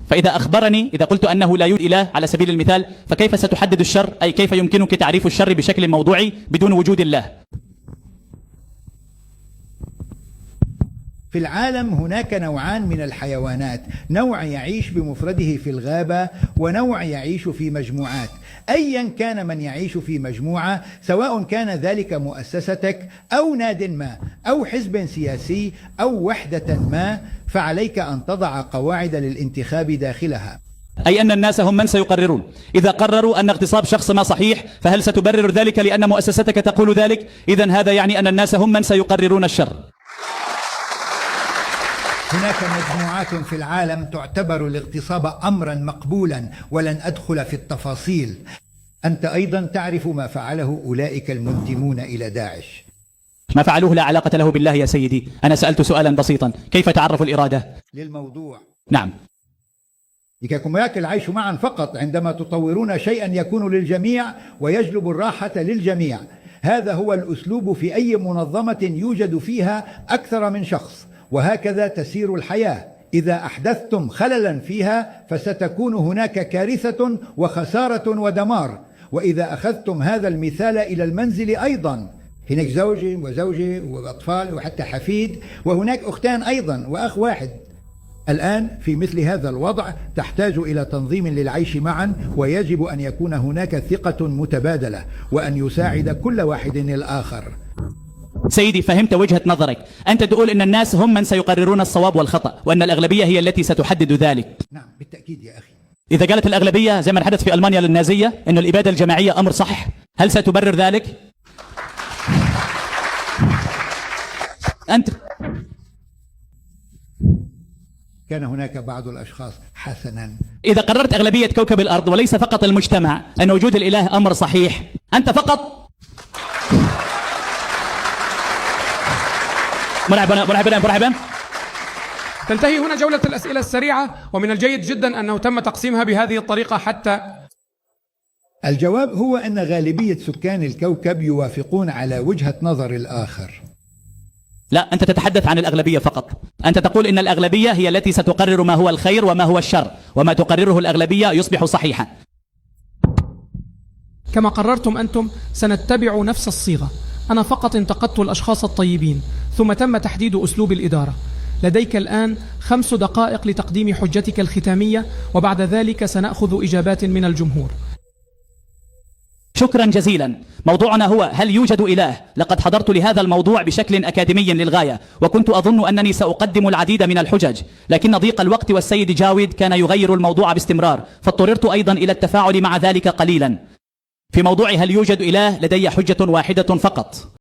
فإذا أخبرني، إذا قلت أنه لا يوجد إله على سبيل المثال، فكيف ستحدد الشر؟ أي كيف يمكنك تعريف الشر بشكل موضوعي بدون وجود الله؟ في العالم هناك نوعان من الحيوانات، نوع يعيش بمفرده في الغابة ونوع يعيش في مجموعات. أيا كان من يعيش في مجموعة، سواء كان ذلك مؤسستك أو ناد ما أو حزب سياسي أو وحدة ما، فعليك أن تضع قواعد للانتخاب داخلها. أي أن الناس هم من سيقررون. إذا قرروا أن اغتصاب شخص ما صحيح، فهل ستبرر ذلك لأن مؤسستك تقول ذلك؟ إذن هذا يعني أن الناس هم من سيقررون الشر. هناك مجموعات في العالم تعتبر الاغتصاب أمرا مقبولا، ولن أدخل في التفاصيل. أنت أيضا تعرف ما فعله أولئك المنتمون إلى داعش. ما فعلوه لا علاقة له بالله يا سيدي. أنا سألت سؤالا بسيطا، كيف تعرف الإرادة؟ للموضوع. نعم. لكيكم العيش معا فقط عندما تطورون شيئا يكون للجميع ويجلب الراحة للجميع. هذا هو الأسلوب في أي منظمة يوجد فيها أكثر من شخص، وهكذا تسير الحياة. إذا أحدثتم خللا فيها فستكون هناك كارثة وخسارة ودمار. وإذا أخذتم هذا المثال إلى المنزل أيضا، هناك زوجة وزوجة وأطفال وحتى حفيد، وهناك أختان أيضا وأخ واحد. الآن في مثل هذا الوضع تحتاج إلى تنظيم للعيش معا، ويجب أن يكون هناك ثقة متبادلة وأن يساعد كل واحد الآخر. سيدي، فهمت وجهة نظرك. أنت تقول أن الناس هم من سيقررون الصواب والخطأ، وأن الأغلبية هي التي ستحدد ذلك. نعم بالتأكيد يا أخي. إذا قالت الأغلبية زي ما حدث في ألمانيا للنازية أن الإبادة الجماعية أمر صح، هل ستبرر ذلك؟ أنت كان هناك بعض الأشخاص حسنا. إذا قررت أغلبية كوكب الأرض وليس فقط المجتمع أن وجود الإله أمر صحيح، أنت فقط مرحبا. تنتهي هنا جولة الأسئلة السريعة، ومن الجيد جدا أنه تم تقسيمها بهذه الطريقة حتى الجواب هو أن غالبية سكان الكوكب يوافقون على وجهة نظر الآخر. لا، أنت تتحدث عن الأغلبية فقط. أنت تقول إن الأغلبية هي التي ستقرر ما هو الخير وما هو الشر، وما تقرره الأغلبية يصبح صحيحا. كما قررتم أنتم سنتبع نفس الصيغة. أنا فقط انتقدت الأشخاص الطيبين، ثم تم تحديد أسلوب الإدارة. لديك الآن 5 دقائق لتقديم حجتك الختامية، وبعد ذلك سنأخذ إجابات من الجمهور. شكرا جزيلا. موضوعنا هو هل يوجد إله؟ لقد حضرت لهذا الموضوع بشكل أكاديمي للغاية، وكنت أظن أنني سأقدم العديد من الحجج، لكن ضيق الوقت والسيد جاويد كان يغير الموضوع باستمرار، فاضطررت أيضا إلى التفاعل مع ذلك قليلا. في موضوع هل يوجد إله لدي حجة واحدة فقط.